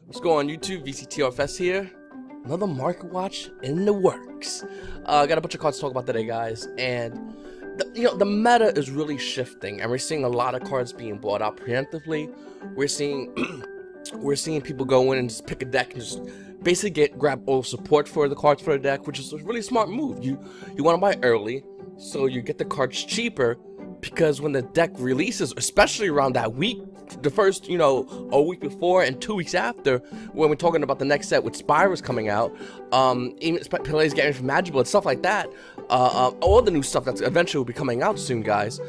What's going on YouTube? vctrfs here. Another market watch in the works. I got a bunch of cards to talk about today, guys, and the meta is really shifting, and we're seeing a lot of cards being bought out preemptively. We're seeing people go in and just pick a deck and just basically grab all support for the cards for the deck, which is a really smart move. You want to buy early, so you get the cards cheaper, because when the deck releases, especially around that week, the first, a week before and 2 weeks after, when we're talking about the next set with Spyros coming out, even plays getting from Magical and stuff like that, all the new stuff that's eventually will be coming out soon, guys.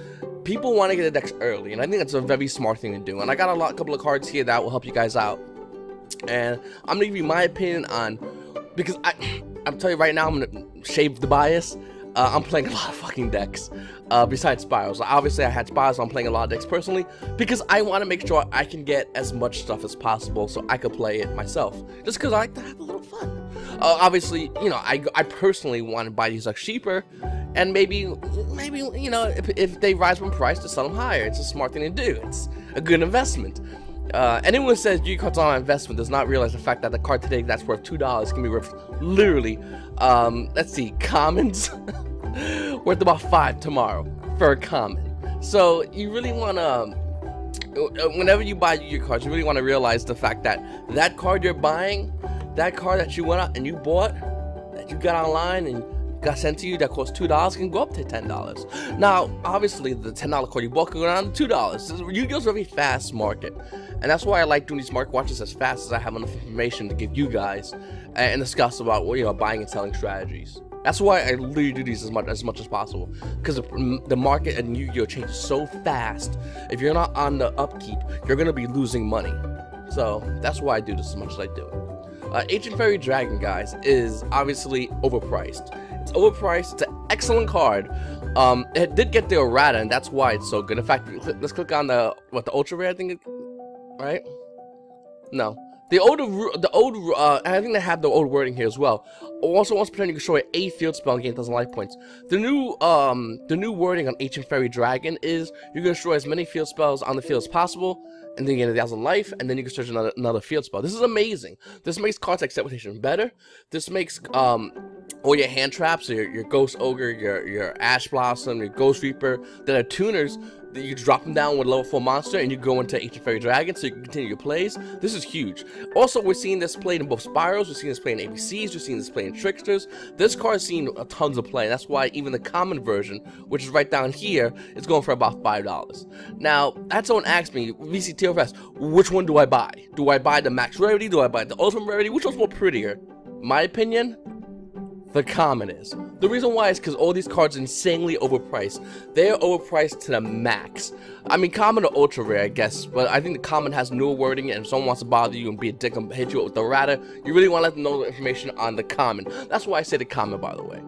People want to get the decks early, and I think that's a very smart thing to do. And I got a couple of cards here that will help you guys out, and I'm gonna give you my opinion on, because I'm telling you right now, I'm gonna shave the bias. I'm playing a lot of fucking decks, besides Spyros. Obviously, I had Spyros, so I'm playing a lot of decks personally, because I want to make sure I can get as much stuff as possible so I could play it myself, just because I like to have a little fun. Obviously, I personally want to buy these decks cheaper, and maybe, if they rise in price, to sell them higher. It's a smart thing to do. It's a good investment. Anyone who says YuGiOh card's not an investment does not realize the fact that the card today that's worth $2 can be worth literally, let's see, commons, worth about $5 tomorrow for a common. So you really want to, whenever you buy YuGiOh cards, you really want to realize the fact that that card you're buying, that card that you went out and you bought, that you got online and got sent to you, that costs $2, can go up to $10. Now, obviously, the $10 card you bought can go down to $2. YuGiOh's a very fast market, and that's why I like doing these market watches as fast as I have enough information to give you guys and discuss about buying and selling strategies. That's why I literally do these as much as possible, because the market and YuGiOh changes so fast. If you're not on the upkeep, you're gonna be losing money. So that's why I do this as much as I do it. Ancient Fairy Dragon, guys, is obviously overpriced. It's overpriced. It's an excellent card. It did get the errata, and that's why it's so good. In fact, let's click on the ultra rare, I think, right? No, the old, I think they have the old wording here as well. Also, once per turn, you can destroy a field spell and gain 1,000 life points. The new wording on Ancient Fairy Dragon is you can destroy as many field spells on the field as possible, and then you get 1,000 life, and then you can search another field spell. This is amazing. This makes cards like Set Rotation better. This makes all your hand traps, your Ghost Ogre, your Ash Blossom, your Ghost Reaper, that are tuners, that you drop them down with a level 4 monster, and you go into Ancient Fairy Dragon, so you can continue your plays. This is huge. Also, we're seeing this played in both Spyros, we're seeing this played in ABCs, we're seeing this played in Tricksters. This card's seen tons of play. That's why even the common version, which is right down here, is going for about $5. Now, that's someone asked me, vctrfs, which one do I buy? Do I buy the max rarity? Do I buy the ultimate rarity? Which one's more prettier? My opinion, the common is. The reason why is because all these cards are insanely overpriced. They are overpriced to the max. I mean, common or ultra rare, I guess, but I think the common has newer wording, and if someone wants to bother you and be a dick and hit you with the errata, you really want to let them know the information on the common. That's why I say the common, by the way.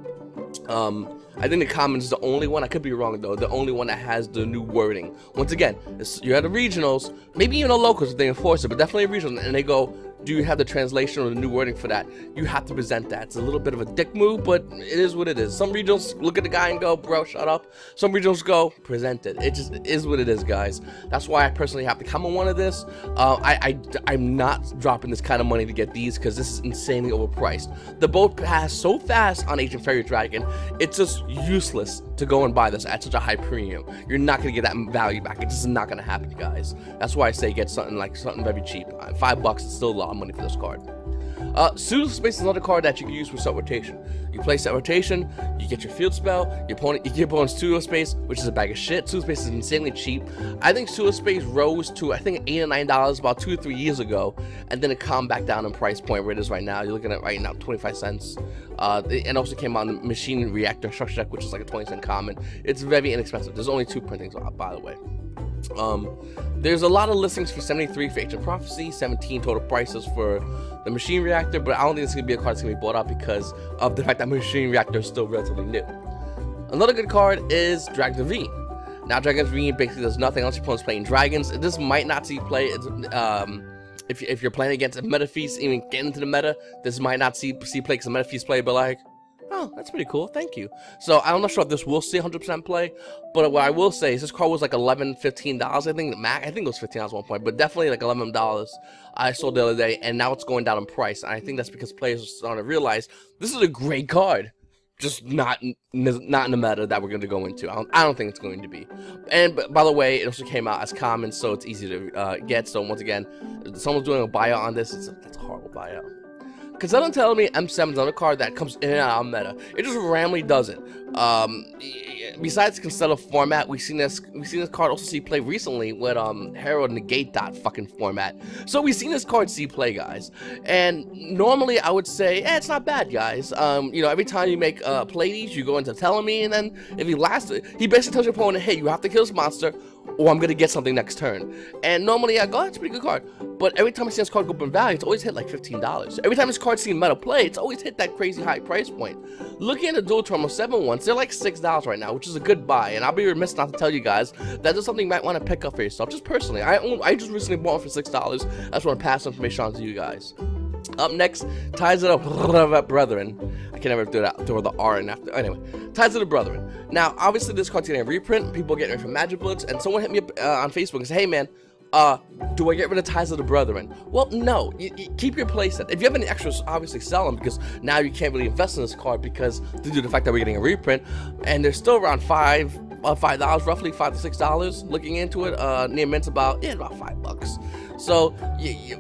I think the common is the only one, I could be wrong though, the only one that has the new wording. Once again, you're at the regionals, maybe even the locals if they enforce it, but definitely regionals, and they go, do you have the translation or the new wording for that? You have to present that. It's a little bit of a dick move, but it is what it is. Some regionals look at the guy and go, bro, shut up. Some regionals go, present it. It just is what it is, guys. That's why I personally have the common one of this. I'm not dropping this kind of money to get these, because this is insanely overpriced. The boat pass so fast on Ancient Fairy Dragon, it's just useless to go and buy this at such a high premium. You're not going to get that value back. It's just not going to happen, guys. That's why I say get something very cheap. $5 is still a lot of money for this card. Pseudo Space is another card that you can use for Set Rotation. You play Set Rotation, you get your field spell, you get your opponent's Pseudo Space, which is a bag of shit. Pseudo Space is insanely cheap. I think Pseudo Space rose to, I think, $8 or $9 about 2 or 3 years ago, and then it calmed back down in price point where it is right now. You're looking at right now 25 cents. And also came on the Machine Reactor Structure Deck, which is like a 20-cent common. It's very inexpensive. There's only 2 printings, by the way. There's a lot of listings for 73 for Ancient Prophecy, 17 total prices for the Machine Reactor, but I don't think it's going to be a card that's going to be bought out because of the fact that Machine Reactor is still relatively new. Another good card is Dragon's Ravine. Now, Dragon's Ravine basically does nothing unless your opponent's playing dragons. This might not see play. If you're playing against a Meta Feast, even getting into the meta, this might not see play because the Meta Feast play, but like, Oh, that's pretty cool. Thank you. So I'm not sure if this will see 100% play, but what I will say is this card was like $11, $15. I think it was $15 at one point, but definitely like $11 I sold the other day, and now it's going down in price. And I think that's because players are starting to realize this is a great card, just not in the meta that we're going to go into. I don't think it's going to be. And by the way, it also came out as common, so it's easy to get. So once again, if someone's doing a buyout on this, that's a horrible buyout. Because that don't tell me M7's another card that comes in and out of meta. It just randomly does it. Besides Constellar format, we've seen this card also see play recently with Herald Negate dot fucking format. So we've seen this card see play, guys. And normally I would say, it's not bad, guys. You know, every time you make play these, you go into telling me, and then if he he basically tells your opponent, hey, you have to kill this monster, or I'm gonna get something next turn. And normally I go, it's a pretty good card. But every time I see this card go up in value, it's always hit like $15. Every time this card's seen meta play, it's always hit that crazy high price point. Looking at the dual Turbo 7 ones, they're like $6 right now, which is a good buy. And I'll be remiss not to tell you guys that is something you might want to pick up for yourself. Just personally, I just recently bought one for $6. I just want to pass information on to you guys. Up next, Ties of the Brethren. I can never do that, throw the R in after. Anyway, Ties of the Brethren. Now, obviously, this card's getting a reprint. People are getting it from Magic Bullets, and someone hit me up on Facebook and said, hey, man, do I get rid of Ties of the Brethren? Well, no. You keep your playset. If you have any extras, obviously sell them, because now you can't really invest in this card because due to the fact that we're getting a reprint, and they're still around $5, roughly $5 to $6. Looking into it, near mint's about $5. So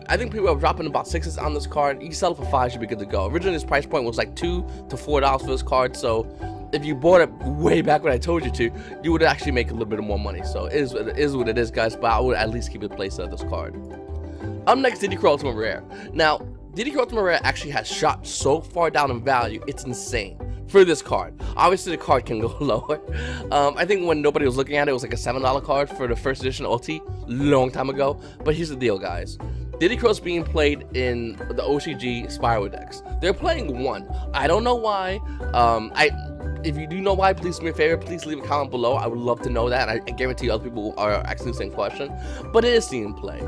I think people are dropping about $6 on this card. You sell it for $5, should be good to go. Originally, this price point was like $2 to $4 for this card. So if you bought it way back when I told you to, you would actually make a little bit more money. So it is what it is, guys. But I would at least keep it placed of this card. Up next, DD Crow Ultimate Rare. Now, DD Crow Ultimate Rare actually has shot so far down in value, it's insane. For this card, obviously the card can go lower. I think when nobody was looking at it, it was like a $7 card for the first edition ulti, long time ago. But here's the deal, guys. Diddy Crow's being played in the OCG Spyro decks. They're playing one. I don't know why. If you do know why, please do me a favor. Please leave a comment below. I would love to know that. I guarantee other people are asking the same question. But it is seen play.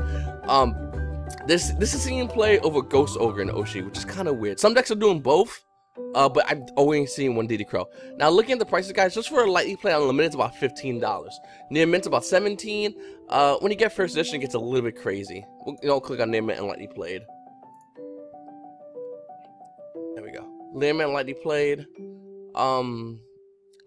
This is seen play over Ghost Ogre and Oshi, which is kind of weird. Some decks are doing both. But I've always seen one DD Crow. Now, looking at the prices, guys, just for a lightly play unlimited, it's about $15. Near mint, about $17. When you get first edition, it gets a little bit crazy. We'll click on near mint and lightly played. There we go. Near mint, lightly played.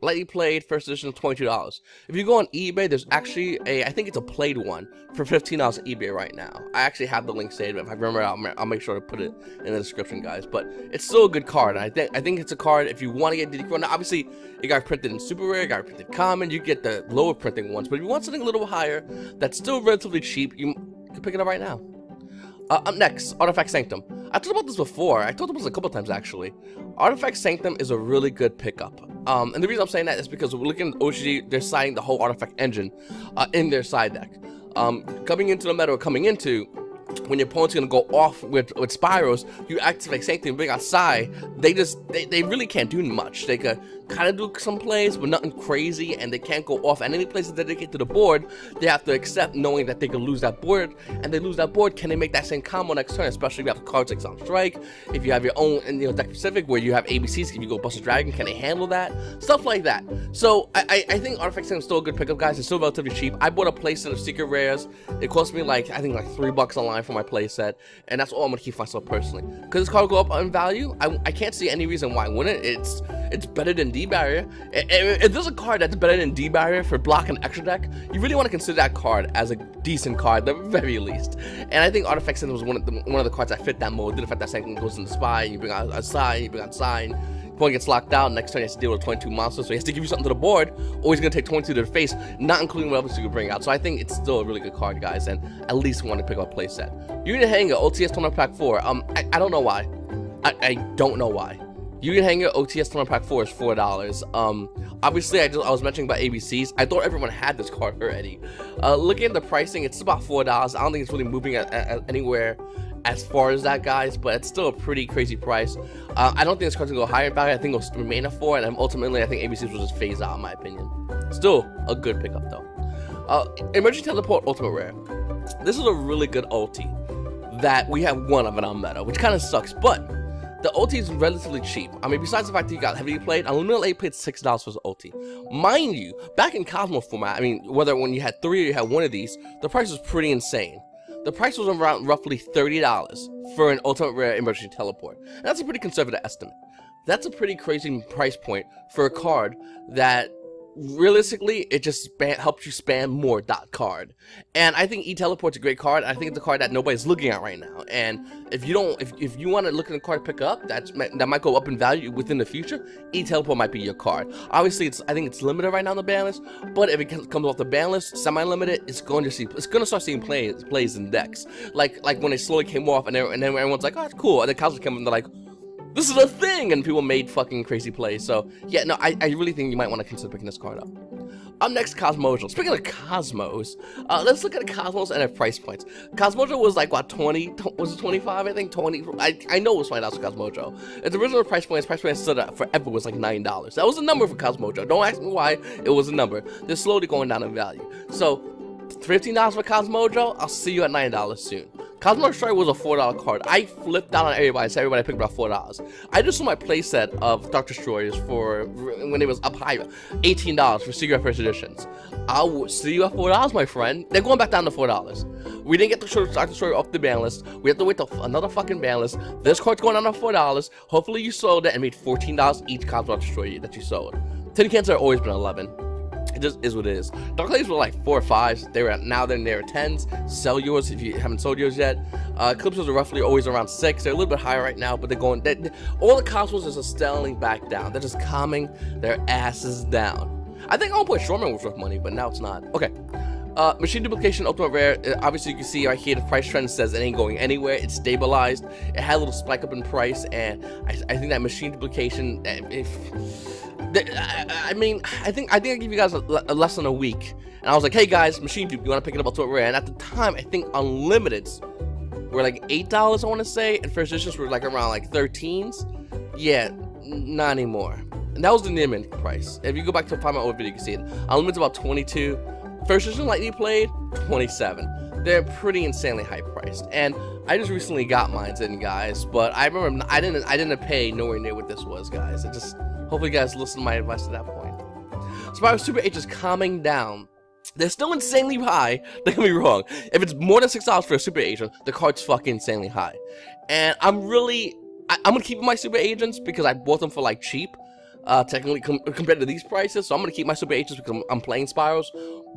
Lightly played, first edition, $22. If you go on eBay, there's actually I think it's a played one for $15 on eBay right now. I actually have the link saved. If I remember, I'll make sure to put it in the description, guys. But it's still a good card. And I think it's a card if you want to get DD Crow. Now, obviously, it got printed in super rare, it got printed common. You get the lower printing ones. But if you want something a little higher that's still relatively cheap, you can pick it up right now. Up next, Artifact Sanctum. I talked about this before. I talked about this a couple times, actually. Artifact Sanctum is a really good pickup. And the reason I'm saying that is because we're looking at OCG, they're citing the whole Artifact engine in their side deck. Coming into the meta, or coming into, when your opponent's gonna go off with Spyros, you activate Sanctum, bring out Psy. They really can't do much. They could kind of do some plays, but nothing crazy, and they can't go off. And any places that they get to the board, they have to accept knowing that they could lose that board. And they lose that board, can they make that same combo next turn? Especially if you have cards like Sound Strike, if you have your own, deck specific where you have ABCs, if you go Bust a Dragon, can they handle that? Stuff like that. So I think Artifact Sanctum is still a good pickup, guys. It's still relatively cheap. I bought a playset of Secret Rares. It cost me I think like $3 online for my playset, and that's all I'm gonna keep for myself personally. Because this card will go up in value, I can't see any reason why it wouldn't. It's better than D-Barrier. If there's a card that's better than D-Barrier for blocking extra deck, you really want to consider that card as a decent card, at the very least. And I think Artifact Sanctum was one of the cards that fit that mode. Did the fact that Sanctum goes in the Spy, you bring out a Sign, you bring out Sign. Opponent gets locked out, next turn he has to deal with 22 monsters, so he has to give you something to the board, or he's going to take 22 to the face, not including what else you can bring out. So I think it's still a really good card, guys, and at least want to pick up a playset. Unit Hanger, OTS Tournament Pack 4. I don't know why. I don't know why. Unit Hanger, OTS Tournament Pack 4 is $4. Obviously, I was mentioning about ABCs. I thought everyone had this card already. Looking at the pricing, it's about $4. I don't think it's really moving at anywhere as far as that, guys, but it's still a pretty crazy price. I don't think this card's gonna go higher in value. I think it'll remain at 4, and ultimately I think ABCs will just phase out, in my opinion. Still a good pickup though. Emergency Teleport Ultimate Rare. This is a really good ulti that we have one of it on meta, which kind of sucks, but the OT is relatively cheap. I mean, besides the fact that you got heavily played, Unlimited Late paid $6 for the OT. Mind you, back in Cosmo format, I mean, whether when you had 3 or you had 1 of these, the price was pretty insane. The price was around roughly $30 for an Ultimate Rare Emergency Teleport. And that's a pretty conservative estimate. That's a pretty crazy price point for a card that realistically it just helps you spam more dot card. And I think E-Teleport's a great card. I think it's a card that nobody's looking at right now. And if you want to look at a card to pick up that might go up in value within the future, E-Teleport might be your card. Obviously, I think it's limited right now on the ban list, but if it comes off the ban list, semi-limited, it's going to start seeing plays in decks. Like when it slowly came off, and then everyone's like, oh, it's cool, and then Cosmos came and they're like, this is a thing, and people made fucking crazy plays. So yeah, no, I really think you might want to consider picking this card up. Up next, Cosmojo. Speaking of Cosmos, let's look at Cosmos and their price points. Cosmojo was like, what, 20? Was it 25? I think 20. I know it was $20 for Cosmojo. Its original price point stood at forever was like $9. That was a number for Cosmojo. Don't ask me why, it was a number. They're slowly going down in value. So, $15 for Cosmojo, I'll see you at $9 soon. Cosmo Destroyer was a $4 card. I flipped out on everybody, so everybody picked about $4. I just sold my playset of Dark Destroyers for, when it was up high, $18 for Secret First Editions. I'll see you at $4, my friend. They're going back down to $4. We didn't get the Dark Destroyer off the ban list. We have to wait till another fucking ban list. This card's going down to $4. Hopefully you sold it and made $14 each Cosmo Destroyer that you sold. Tin cans have always been 11. It just is what it is. Dark Ladies were like 4 or 5s. Now they're near 10s. Sell yours if you haven't sold yours yet. Eclipses are roughly always around 6. They're a little bit higher right now, but they're going. All the Cosmos is selling back down. They're just calming their asses down. I think I'll put Shoreman was worth money, but now it's not. Okay. Machine Duplication Ultimate Rare. Obviously, you can see right here the price trend says it ain't going anywhere. It's stabilized. It had a little spike up in price, and I think that Machine Duplication. I think I gave you guys less than a week, and I was like, hey guys, Machine Dupe, you want to pick it up Ultimate Rare? And at the time, I think Unlimiteds were like $8, I want to say, and First Editions were like around like 13s. Yeah, not anymore. And that was the near mint price. If you go back to find my old video, you can see it. Unlimited's about 22. First Edition Lightning Played, 27. They're pretty insanely high priced, and I just recently got mine in, guys. But I remember I didn't pay nowhere near what this was, guys. It just hopefully you guys listen to my advice at that point. Spyro Super H is calming down. They're still insanely high. Don't get me wrong. If it's more than $6 for a Super Agent, the card's fucking insanely high. And I'm gonna keep my Super Agents because I bought them for like cheap. Technically compared to these prices, so I'm gonna keep my Super Agents because I'm playing Spyros.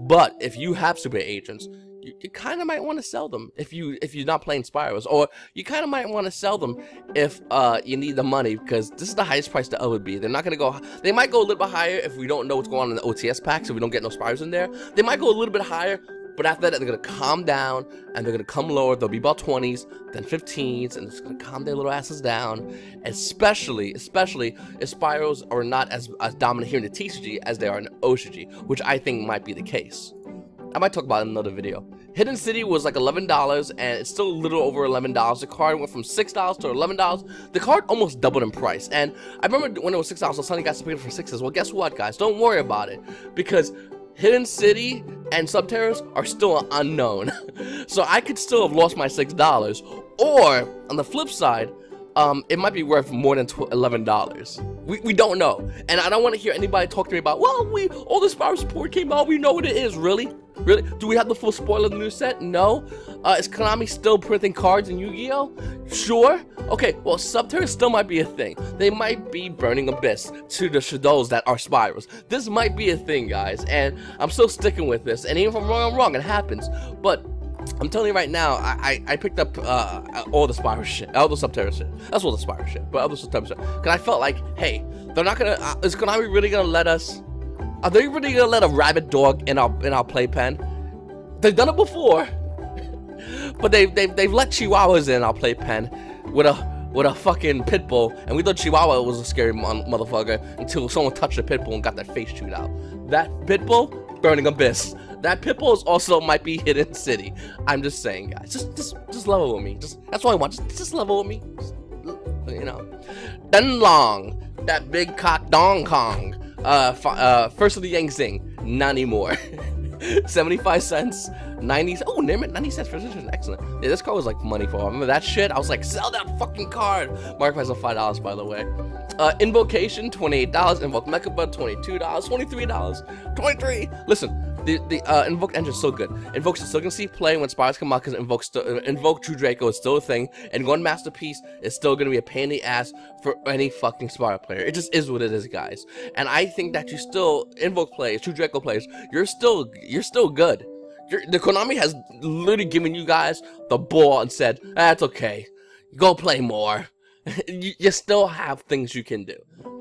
But if you have Super Agents, you kind of might want to sell them if you're not playing Spyros, or you kind of might want to sell them if you need the money, because this is the highest price that would be. They're not gonna go. They might go a little bit higher if we don't know what's going on in the OTS packs, if we don't get no Spyros in there. They might go a little bit higher. But after that, they're going to calm down, and they're going to come lower. They'll be about 20s, then 15s, and it's going to calm their little asses down. Especially if Spyros are not as dominant here in the TCG as they are in the OCG, which I think might be the case. I might talk about it in another video. Hidden City was like $11, and it's still a little over $11. The card went from $6 to $11. The card almost doubled in price. And I remember when it was $6, I was telling you guys to pick it for $6. Well, guess what, guys? Don't worry about it, because Hidden City and Subterra's are still unknown. So I could still have lost my $6. Or, on the flip side, it might be worth more than $11. We don't know. And I don't want to hear anybody talk to me about, well, all the Spyro support came out, we know what it is. Really? Really? Do we have the full spoiler of the new set? No. Is Konami still printing cards in Yu-Gi-Oh? Sure. Okay, well, Subterra still might be a thing. They might be burning Abyss to the shadows that are Spyros. This might be a thing, guys, and I'm still sticking with this. And even if I'm wrong, I'm wrong. It happens. But I'm telling you right now, I picked up all the Spyro shit, all the Subterra shit. That's all the Spyro shit, but all the Subterra shit. Because I felt like, hey, they're not gonna. Is Konami really gonna let us? Are they really gonna let a rabid dog in our playpen? They've done it before, but they've let Chihuahuas in our playpen with a fucking pit bull, and we thought Chihuahua was a scary motherfucker until someone touched the pit bull and got their face chewed out. That pit bull, burning Abyss. That pit bull also might be Hidden City. I'm just saying, guys. Just level with me. That's all I want. Just level with me. You know. Dunlong, that big cock Dong Kong. First of the Yang Zing, not anymore. 75 cents. 90s. Oh, name it 90 cents for position. Excellent. Yeah, this card was like money for. Remember that shit? I was like, sell that fucking card. Market price of $5, by the way. Invocation, $28. Invoke Mechaba, $22. $23. $23. Listen. The Invoke engine is so good. Invoke's still gonna see play when Spires come out because Invoke True Draco is still a thing, and going Masterpiece is still gonna be a pain in the ass for any fucking Spire player. It just is what it is, guys. And I think that you still Invoke players, True Draco players, you're still good. The Konami has literally given you guys the ball and said, that's okay, go play more. You still have things you can do.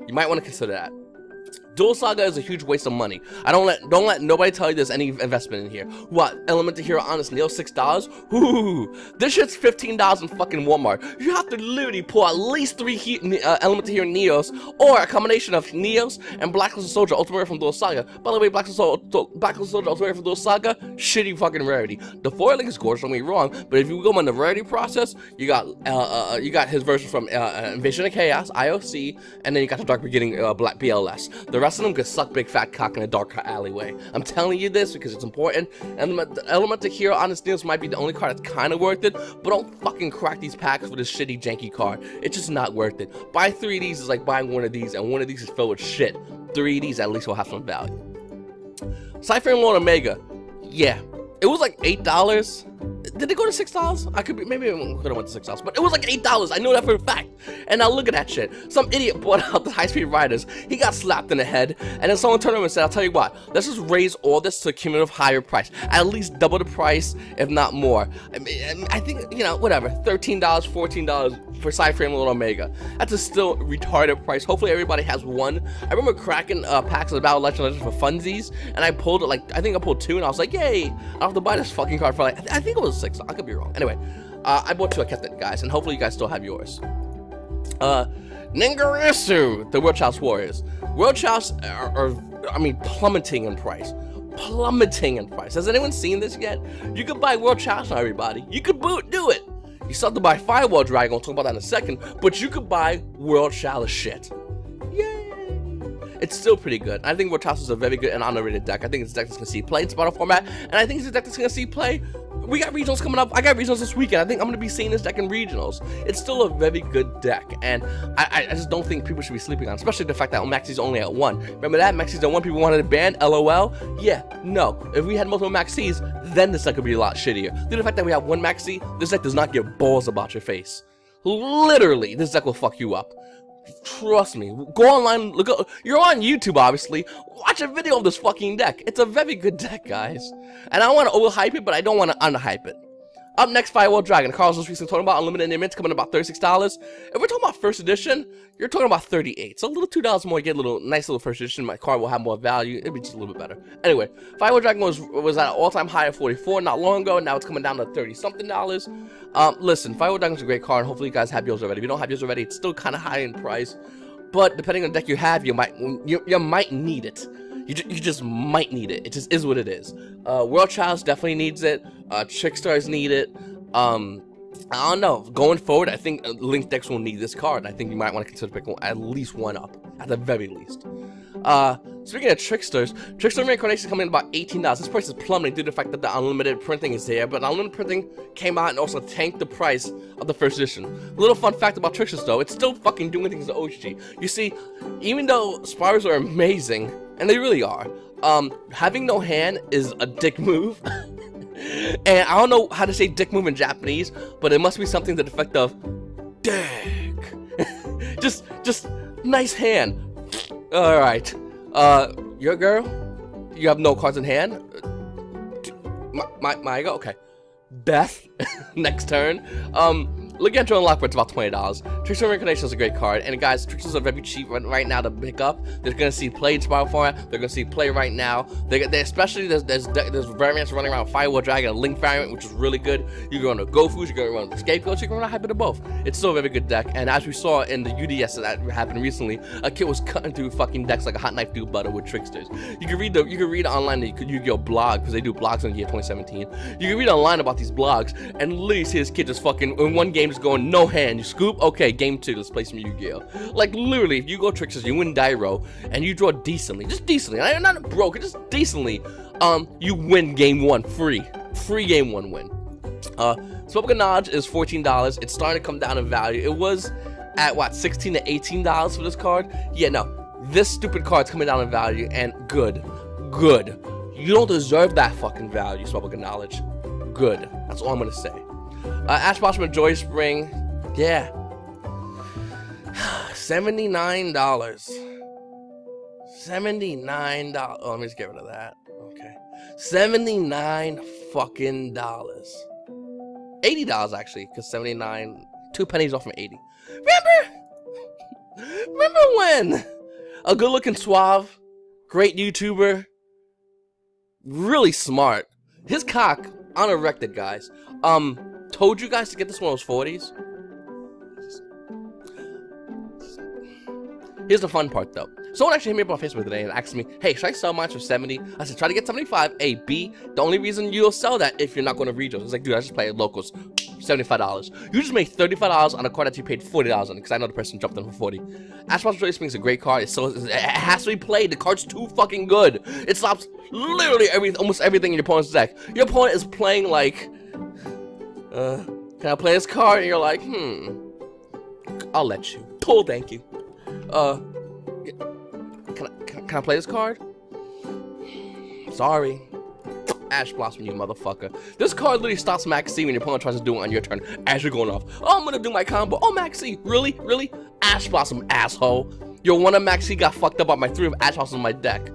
You might want to consider that. Dual Saga is a huge waste of money. Don't let nobody tell you there's any investment in here. What? Elemental Hero Honest Neo, $6? Ooh, this shit's $15 in fucking Walmart. You have to literally pull at least 3 Elemental Hero Neos, or a combination of Neos and Black Clover Soldier Ultimate Rare from Dual Saga. By the way, Black Clover Soldier Ultimate Rare from Dual Saga, shitty fucking rarity. The foiling is gorgeous, don't get me wrong, but if you go on the rarity process, you got his version from Invasion of Chaos, IOC, and then you got the Dark Beginning Black BLS. The rest of them could suck big fat cock in a dark alleyway. I'm telling you this because it's important. And Elemental Hero Honest Neos might be the only card that's kind of worth it, but don't fucking crack these packs for this shitty janky card. It's just not worth it. Buy 3 of these is like buying one of these, and one of these is filled with shit. 3 of these at least will have some value. Cypher Lord Omega, yeah, it was like $8. Did it go to $6? I could be, maybe it could have went to $6, but it was like $8. I know that for a fact. And now look at that shit. Some idiot bought out the high-speed riders. He got slapped in the head, and then someone turned him and said, I'll tell you what, let's just raise all this to a cumulative higher price. At least double the price, if not more. I think, you know, whatever, $13, $14 for Cypher Lord Omega. That's a still retarded price. Hopefully everybody has one. I remember cracking packs of the Battle Legends for funsies, and I pulled it, like, I think I pulled 2, and I was like, yay, I don't have to buy this fucking card for like, I think it was $6. I could be wrong. Anyway, I bought 2, I kept it, guys, and hopefully you guys still have yours. Ningarisu, the World Chalice Warriors. World Chalice are, I mean, plummeting in price. Plummeting in price. Has anyone seen this yet? You could buy World Chalice now, everybody. You could do it. You still have to buy Firewall Dragon, we'll talk about that in a second, but you could buy World Chalice shit. It's still pretty good. I think World Chalice is a very good and underrated deck. I think it's a deck that's going to see play in Sparta format, and I think it's a deck that's going to see play. We got regionals coming up. I got regionals this weekend. I think I'm going to be seeing this deck in regionals. It's still a very good deck, and I just don't think people should be sleeping on it, especially the fact that Maxi's only at 1. Remember that? Maxi's at 1, people wanted to ban, LOL? Yeah, no. If we had multiple Maxis, then this deck would be a lot shittier. Due to the fact that we have 1 Maxi, this deck does not give balls about your face. Literally, this deck will fuck you up. Trust me. Go online, look up. You're on YouTube, obviously. Watch a video of this fucking deck. It's a very good deck, guys. And I don't want to overhype it, but I don't want to underhype it. Up next, Firewall Dragon. Carlos was recently talking about unlimited image coming about $36. If we're talking about first edition, you're talking about $38. So a little $2 more, you get a little nice little first edition. My card will have more value. It'll be just a little bit better. Anyway, Firewall Dragon was at an all-time high of $44 not long ago. Now it's coming down to $30-something. Listen, Firewall Dragon's a great card. Hopefully you guys have yours already. If you don't have yours already, it's still kind of high in price. But depending on the deck you have, you might need it. You just might need it. It just is what it is. World Chalice definitely needs it. Trickstars need it. I don't know. Going forward, I think Link decks will need this card. I think you might want to consider picking at least one up, at the very least. Speaking of Trickstars, Trickster Reincarnation is coming in about $18. This price is plummeting due to the fact that the unlimited printing is there, but unlimited printing came out and also tanked the price of the first edition. A little fun fact about Trickstars though, it's still fucking doing things to OG. You see, even though Spires are amazing, and they really are, having no hand is a dick move. And I don't know how to say dick move in Japanese, but it must be something to the effect of dick. just nice hand. Alright. Your girl? You have no cards in hand? My go? Okay. Beth, next turn. Look at your unlock, but it's about $20. Trickster Reincarnation is a great card, and guys, Tricksters are very cheap right now to pick up. They're gonna see play in Spiral format. They're gonna see play right now. They especially there's variants running around Firewall Dragon, a Link variant, which is really good. You can run a Gofus, you can run the Scapegoats, you can run a hybrid of both. It's still a very good deck, and as we saw in the UDS that happened recently, a kid was cutting through fucking decks like a hot knife through butter with Tricksters. You can read online the YuGiOh blog, because they do blogs in the year 2017. You can read online about these blogs, and literally see this kid just fucking in one game just going no hand. You scoop, okay, game 2, let's play some YuGiOh. Like literally, if you go Tricksters, you win Dairo, and you draw decently, just decently, not broke, just decently, you win game 1 free. free game 1 win. Public knowledge is $14. It's starting to come down in value. It was at what, $16 to $18 for this card? Yeah, no. This stupid card's coming down in value, and good. You don't deserve that fucking value, public knowledge. Good. That's all I'm gonna say. Ash Blossom and Joy Spring, yeah. $79. $79. Oh, let me just get rid of that. Okay. $79 fucking dollars. $80 actually, because 79, 2 pennies off from 80. Remember when a good-looking suave, great YouTuber, really smart, his cock unerected, guys, told you guys to get this one of those 40s? Here's the fun part, though. Someone actually hit me up on Facebook today and asked me, hey, should I sell mine for 70? I said, try to get 75. A, B, the only reason you'll sell that if you're not going to regionals. It's like, dude, I just play at locals. $75. You just made $35 on a card that you paid $40 on, because I know the person jumped in for 40. Ash Blossom Joy Spring is a great card. It has to be played. The card's too fucking good. It stops literally almost everything in your opponent's deck. Your opponent is playing like, can I play this card? And you're like, I'll let you. Oh, thank you. Can I play this card? Sorry. Ash Blossom, you motherfucker. This card literally stops Max C when your opponent tries to do it on your turn as you're going off. Oh, I'm gonna do my combo. Oh, Max C. Really? Ash Blossom, asshole. Your one of Max C got fucked up by my 3 of Ash Blossom in my deck.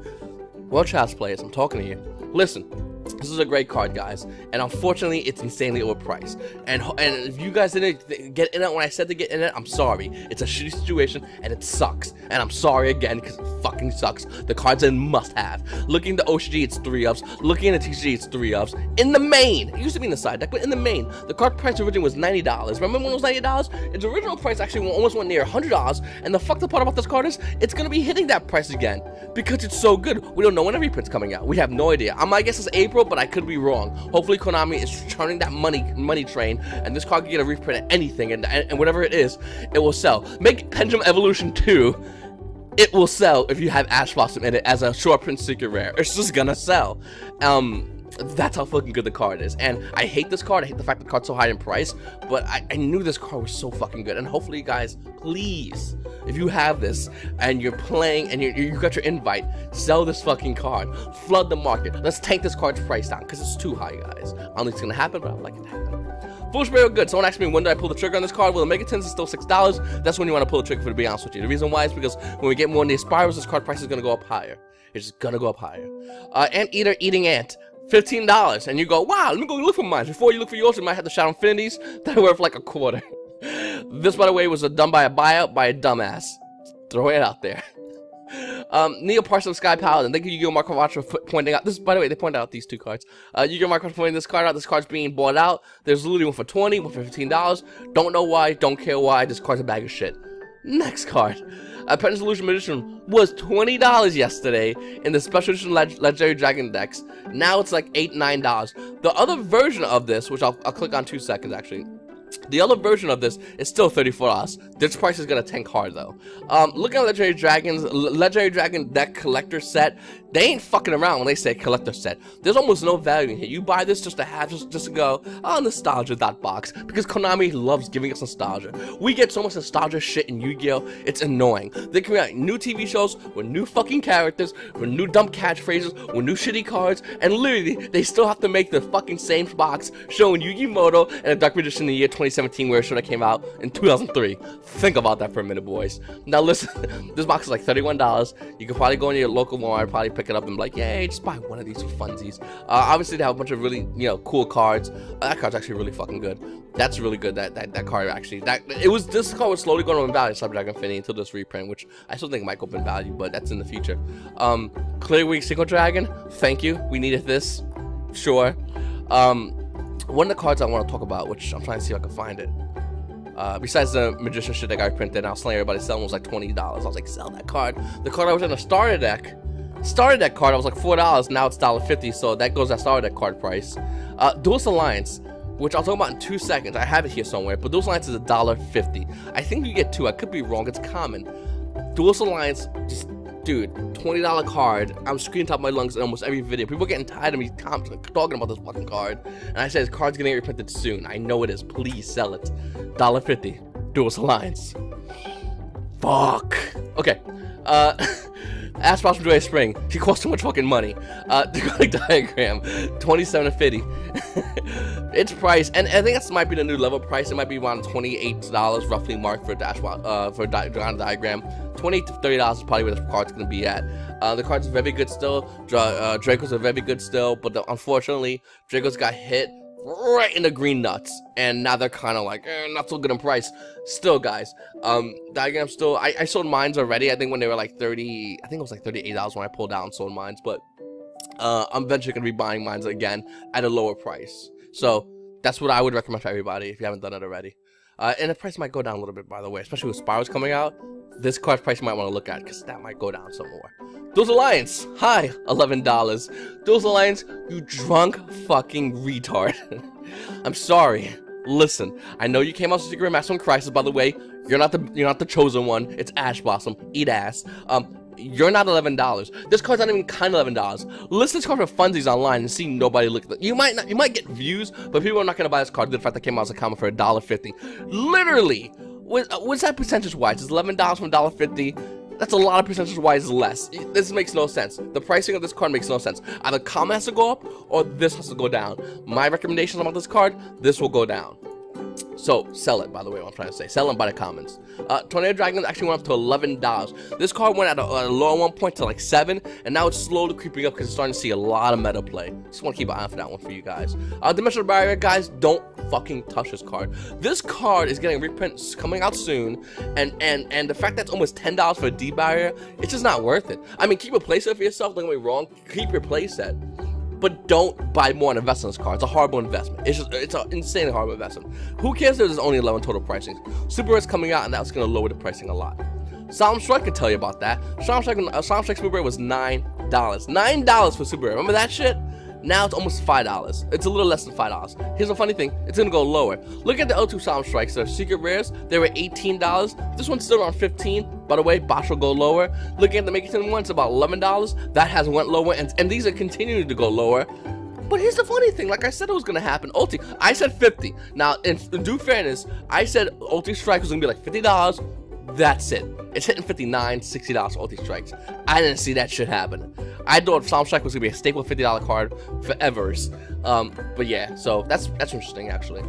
Well, Child's players, I'm talking to you. Listen. This is a great card, guys, and unfortunately, it's insanely overpriced. And if you guys didn't get in it when I said to get in it, I'm sorry. It's a shitty situation, and it sucks. And I'm sorry again, because it fucking sucks. The card's a must-have. Looking at the OCG, it's 3-ups. Looking at the TCG, it's 3-ups. In the main, it used to be in the side deck, but in the main, the card price originally was $90. Remember when it was $90? Its original price actually almost went near $100, and the fucked up part about this card is, it's gonna be hitting that price again, because it's so good. We don't know when a reprint's coming out. We have no idea. My guess is April, but I could be wrong. Hopefully Konami is turning that money train, and this card can get a reprint of anything, and whatever it is, it will sell. Make Pendulum Evolution 2, it will sell if you have Ash Blossom in it as a short print secret rare. It's just gonna sell. That's how fucking good the card is. And I hate this card. I hate the fact the card's so high in price, but I knew this card was so fucking good. And hopefully, guys, please, if you have this and you're playing and you got your invite, sell this fucking card. Flood the market. Let's tank this card's price down, because it's too high, guys. I don't think it's gonna happen, but I'd like it to happen. Foolish Barrel good. Someone asked me, when do I pull the trigger on this card? Well, the Mega Tins is still $6. That's when you want to pull the trigger, for to be honest with you. The reason why is because when we get more in the Spirals, this card price is gonna go up higher. It's just gonna go up higher. Anteater Eating Ant. $15, and you go, wow, let me go look for mine. Before you look for yours, you might have the Shadow Infinities that are worth like $0.25. This, by the way, was done by a buyout by a dumbass. Throw it out there. Neo Parcel of Sky Paladin. Thank you, YuGiOh Marco Watch, for pointing out this. By the way, they pointed out these 2 cards. YuGiOh Marco for pointing this card out. This card's being bought out. There's literally one for $20, one for $15. Don't know why, don't care why. This card's a bag of shit. Next card. Pendulum Solution Magician was $20 yesterday in the Special Edition Legendary Dragon decks. Now it's like $8, $9. The other version of this, which I'll click on 2 seconds actually. The other version of this is still $34. This price is gonna tank hard though. Looking at Legendary Dragon deck collector set, they ain't fucking around when they say collector set. There's almost no value in here. You buy this just to have, just to go, oh, nostalgia, that box. Because Konami loves giving us nostalgia. We get so much nostalgia shit in Yu-Gi-Oh! It's annoying. They create new TV shows with new fucking characters, with new dumb catchphrases, with new shitty cards, and literally, they still have to make the fucking same box showing Yu-Gi-Oh! And the Dark Magician in the year 2017, where it should have came out in 2003. Think about that for a minute, boys. Now listen, this box is like $31. You can probably go in your local Walmart, probably pick it up and be like, yay, just buy one of these for funsies. Obviously, they have a bunch of really, cool cards. That card's actually really fucking good. That's really good. That card actually. This card was slowly going to win value, Cyber Dragon Infinity, until this reprint, which I still think might go up in value, but that's in the future. Clear Week Single Dragon. Thank you. We needed this. Sure. One of the cards I want to talk about, which I'm trying to see if I can find it. Besides the Magician shit that got printed, and I was telling everybody selling was like $20. I was like, sell that card. The card I was in a starter deck card, I was like $4. Now it's $1.50, so that goes that starter deck card price. Duelist Alliance, which I'll talk about in 2 seconds. I have it here somewhere, but Duelist Alliance is $1.50. I think you get 2. I could be wrong. It's common. Duelist Alliance, just dude, $20 card. I'm screaming top of my lungs in almost every video. People are getting tired of me talking about this fucking card. And I said, this card's gonna get reprinted soon. I know it is. Please sell it. $1.50. Dual Alliance. Fuck. Okay. Ash Boss from Joy Spring. She costs too much fucking money. Decoding Diagram. $27.50. Its price, and I think this might be the new level price. It might be around $28 roughly mark for Decoding Diagram. $20 to $30 is probably where the card's gonna be at. The card's very good still. Draco's are very good still, but unfortunately, Draco's got hit right in the green nuts, and now they're kind of like not so good in price. Still, guys, Diagram still. I sold mines already. I think when they were like 30, I think it was like $38 when I pulled out and sold mines. But I'm eventually gonna be buying mines again at a lower price. So that's what I would recommend for everybody if you haven't done it already. And the price might go down a little bit, by the way, especially with Spirals coming out. This card's price you might want to look at because that might go down some more. Dual Alliance, hi, $11. Dual Alliance, you drunk fucking retard. I'm sorry. Listen, I know you came out with Secret Maximum Crisis. By the way, you're not the chosen one. It's Ash Blossom. Eat ass. You're not $11. This card's not even kind of $11. List this card for funsies online and see nobody look at it. You might get views, but people are not gonna buy this card due to the fact that came out as a comment for $1.50. Literally. What's that percentage-wise? It's $11 from $1.50. That's a lot of percentage-wise less. This makes no sense. The pricing of this card makes no sense. Either comment has to go up, or this has to go down. My recommendations about this card, this will go down. So, sell it, by the way, what I'm trying to say. Sell it by the comments. Tornado Dragon actually went up to $11. This card went at a low at one point to like 7, and now it's slowly creeping up because it's starting to see a lot of meta play. Just want to keep an eye for that one for you guys. Dimensional Barrier, guys, don't fucking touch this card. This card is getting reprints coming out soon, and the fact that it's almost $10 for a D Barrier, it's just not worth it. I mean, keep a playset for yourself, don't get me wrong. Keep your playset. But don't buy more and invest in this card. It's a horrible investment. It's an insanely horrible investment. Who cares if there's only 11 total pricing? Super Rare's coming out, and that's going to lower the pricing a lot. Solemn Strike can tell you about that. Solemn Strike Super Rare was $9. $9 for Super Rare. Remember that shit? Now it's almost $5. It's a little less than $5. Here's the funny thing. It's going to go lower. Look at the L2 Solemn Strikes. They're Secret Rares. They were $18. This one's still around $15. By the way, Bosch will go lower. Looking at the Megaton one, it's about $11. That has went lower, and these are continuing to go lower. But here's the funny thing. Like I said it was going to happen. Ulti, I said 50. Now, in due fairness, I said Ulti Strike was going to be like $50. That's it. It's hitting $59, $60 for Ulti Strikes. I didn't see that shit happening. I thought Solemn Strike was gonna be a staple $50 card forever. But yeah, so that's interesting actually.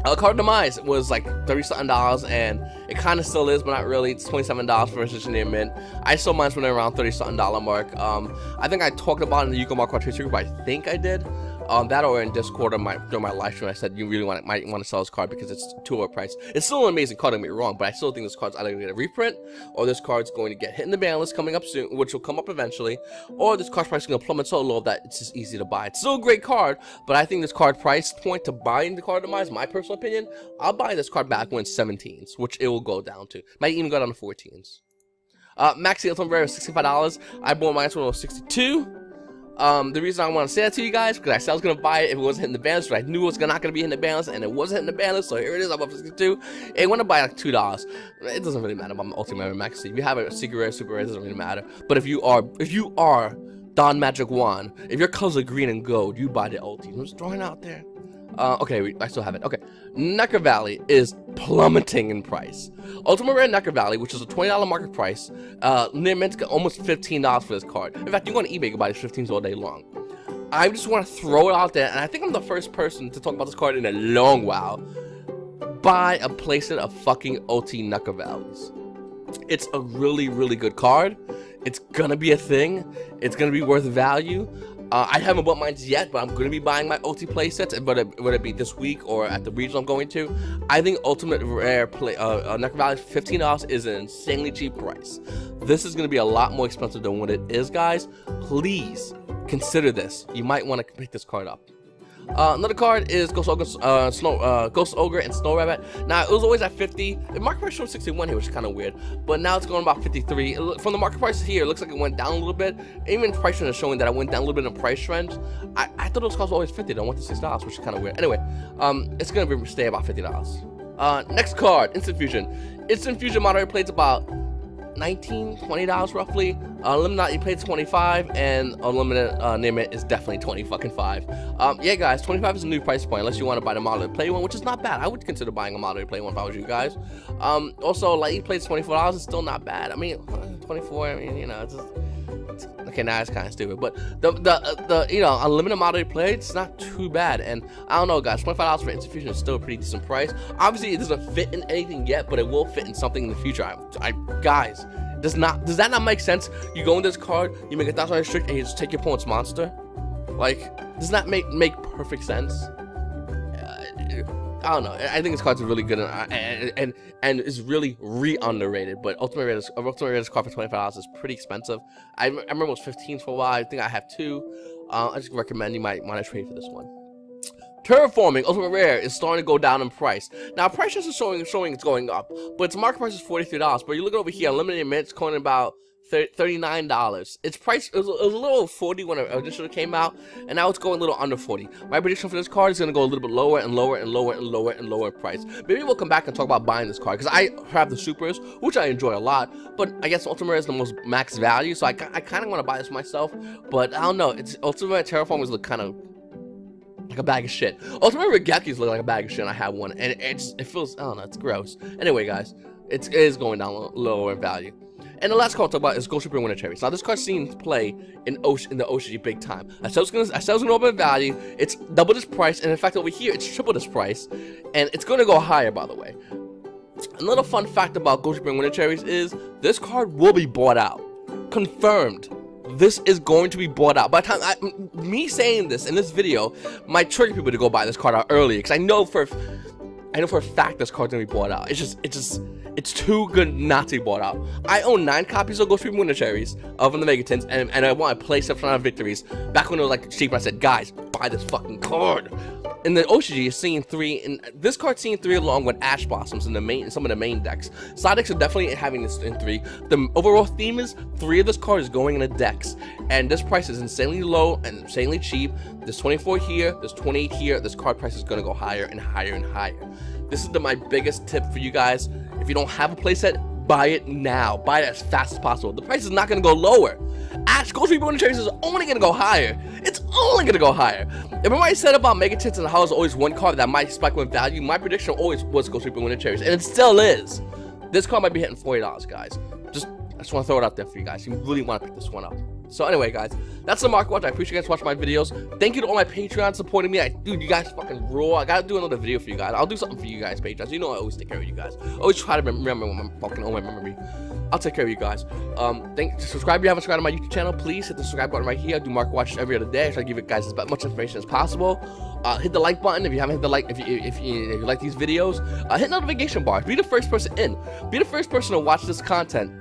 Card Demise was like $30-something, and it kind of still is, but not really. It's $27 for Resistance Near Mint. I sold mine when around $30-something mark. I think I talked about it in the YuGiOh Mark Tracer group. I think I did. That or in Discord or during my live stream, I said you really might want to sell this card because it's too overpriced. It's still an amazing card, don't get me wrong, but I still think this card's either going to get a reprint, or this card's going to get hit in the ban list coming up soon, which will come up eventually, or this card's price is going to plummet so low that it's just easy to buy. It's still a great card, but I think this card price point to buying the card Demise, my personal opinion, I'll buy this card back when it's 17s, which it will go down to. Might even go down to 14s. Maxi Ultimate Rare is $65. I bought mine when it was $62. The reason I want to say that to you guys, because I said I was going to buy it if it wasn't hitting the ban list, but I knew it was not going to be hitting the ban list, and it wasn't hitting the ban list, so here it is, I'm up to 62. It went to buy like $2. It doesn't really matter about my Ultimate Rare Maxi. If you have a Secret Rare, Super Rare, it doesn't really matter. But if you are Don Magic Wand, if your colors are green and gold, you buy the Ulti. I'm just throwing it out there. Okay, I still have it. Okay, Necker Valley is plummeting in price. Ultimate Rare Necker Valley, which is a $20 market price, near mint almost $15 for this card. In fact, you go on eBay, you can buy these 15s all day long. I just want to throw it out there, and I think I'm the first person to talk about this card in a long while. Buy a playset of fucking Ulti Necker Valleys. It's a really, really good card. It's gonna be a thing. It's gonna be worth value. I haven't bought mine yet, but I'm going to be buying my Ulti playsets, whether it be this week or at the regional I'm going to. I think Ultimate Rare Necker Valley $15 is an insanely cheap price. This is going to be a lot more expensive than what it is, guys. Please consider this. You might want to pick this card up. Another card is Ghost Ogre and Snow Rabbit. Now, it was always at 50. The market price showed 61 here, which is kind of weird. But now it's going about 53. From the market price here, it looks like it went down a little bit. Even price trend is showing that it went down a little bit in price trend. I thought those cards were always 50. They went to $6, which is kind of weird. Anyway, it's going to stay about $50. Next card, Instant Fusion. Instant Fusion moderator plays about $19-20 roughly. Unlimited you pay $25, and unlimited name it is definitely $20. Yeah, guys, $25 is a new price point unless you want to buy the model to play one, which is not bad. I would consider buying a model to play one if I was you guys. Also, like you played $24, it's still not bad. I mean, 24. I mean, you know, it's just, okay, now it's kind of stupid, but the you know, unlimited model play, it's not too bad. And I don't know, guys, $25 for Infusion is still a pretty decent price. Obviously, it doesn't fit in anything yet, but it will fit in something in the future. Guys, does that not make sense? You go in this card, you make 1,000 strict, and you just take your opponent's monster. Like, does that make perfect sense? I don't know. I think this card's really good and is really underrated. But Ultimate Raiders card for $25 is pretty expensive. I remember it was $15 for a while. I think I have two. I just recommend you might want to trade for this one. Terraforming Ultimate Rare is starting to go down in price. Now, price is showing it's going up, but its market price is $43. But you look over here, unlimited mint, it's going about $39. Its price it was a little 40 when it initially came out, and now it's going a little under 40. My prediction for this card is going to go a little bit lower and lower and lower and lower and lower in price. Maybe we'll come back and talk about buying this card, because I have the supers, which I enjoy a lot, but I guess Ultimate Rare is the most max value, so I kind of want to buy this myself. But I don't know, it's Ultimate Terraformers look kind of like a bag of shit. Ultimate Regekis look like a bag of shit, and I have one, and it feels, I don't know, it's gross. Anyway, guys, it is going down lower in value. And the last card I'll talk about is Ghost Reaper Winter Cherries. Now, this card's seen play in the OCG big time. I said it's gonna open in value. It's double this price, and in fact, over here, it's triple this price, and it's gonna go higher, by the way. Another fun fact about Ghost Reaper Winter Cherries is this card will be bought out. Confirmed. This is going to be bought out. By the time me saying this in this video might trigger people to go buy this card out early, because I know for a fact this card's gonna be bought out. It's too good not to be bought out. I own 9 copies of Ghost Reaper Winter Cherries from the Megatins, and I want to play stuff from Victories. Back when it was like cheap, I said, guys, buy this fucking card. And the OCG is seeing 3, and this card's seeing 3 along with Ash Blossoms in some of the main decks. Side decks are definitely having this in 3. The overall theme is 3 of this card is going in the decks, and this price is insanely low and insanely cheap. There's 24 here, there's 28 here. This card price is going to go higher and higher and higher. This is my biggest tip for you guys. If you don't have a playset, buy it now. Buy it as fast as possible. The price is not going to go lower. Ghost Reaper Winter Cherries is only going to go higher. It's only going to go higher. Remember I said about Megatins and how there's always one card that might spike with value? My prediction always was Ghost Reaper Winter Cherries, and it still is. This card might be hitting $40, guys. I just want to throw it out there for you guys. You really want to pick this one up. So anyway, guys, that's the market watch. I appreciate you guys watching my videos. Thank you to all my Patreons supporting me. Dude, you guys fucking rule. I gotta do another video for you guys. I'll do something for you guys, Patreons. You know I always take care of you guys. Always try to remember when I'm fucking old my memory. I'll take care of you guys. Subscribe if you haven't subscribed to my YouTube channel. Please hit the subscribe button right here. I do market watches every other day. I try to give you guys as much information as possible. Hit the like button if you haven't hit the like. If you like these videos, hit notification bars. Be the first person in. Be the first person to watch this content.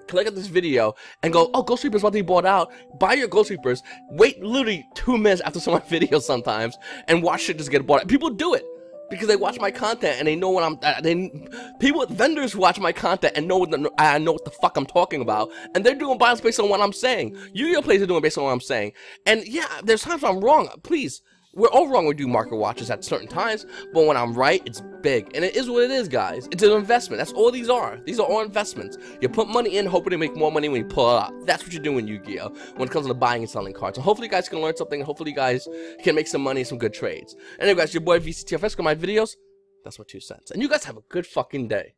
Click at this video and go, oh, Ghost Reaper's about to be bought out. Buy your Ghost Reapers. Wait literally 2 minutes after some of my videos sometimes and watch it just get bought out. People do it because they watch my content and they know what vendors watch my content and I know what the fuck I'm talking about, and they're doing buys based on what I'm saying. YuGiOh plays are doing based on what I'm saying. And yeah, there's times I'm wrong. Please. We're all wrong when we do market watches at certain times, but when I'm right, it's big. And it is what it is, guys. It's an investment. That's all these are. These are all investments. You put money in, hoping to make more money when you pull it out. That's what you're doing in YuGiOh when it comes to buying and selling cards. So hopefully you guys can learn something, and hopefully you guys can make some money and some good trades. Anyway, guys, your boy vctrfs, got my videos. That's my 2 cents. And you guys have a good fucking day.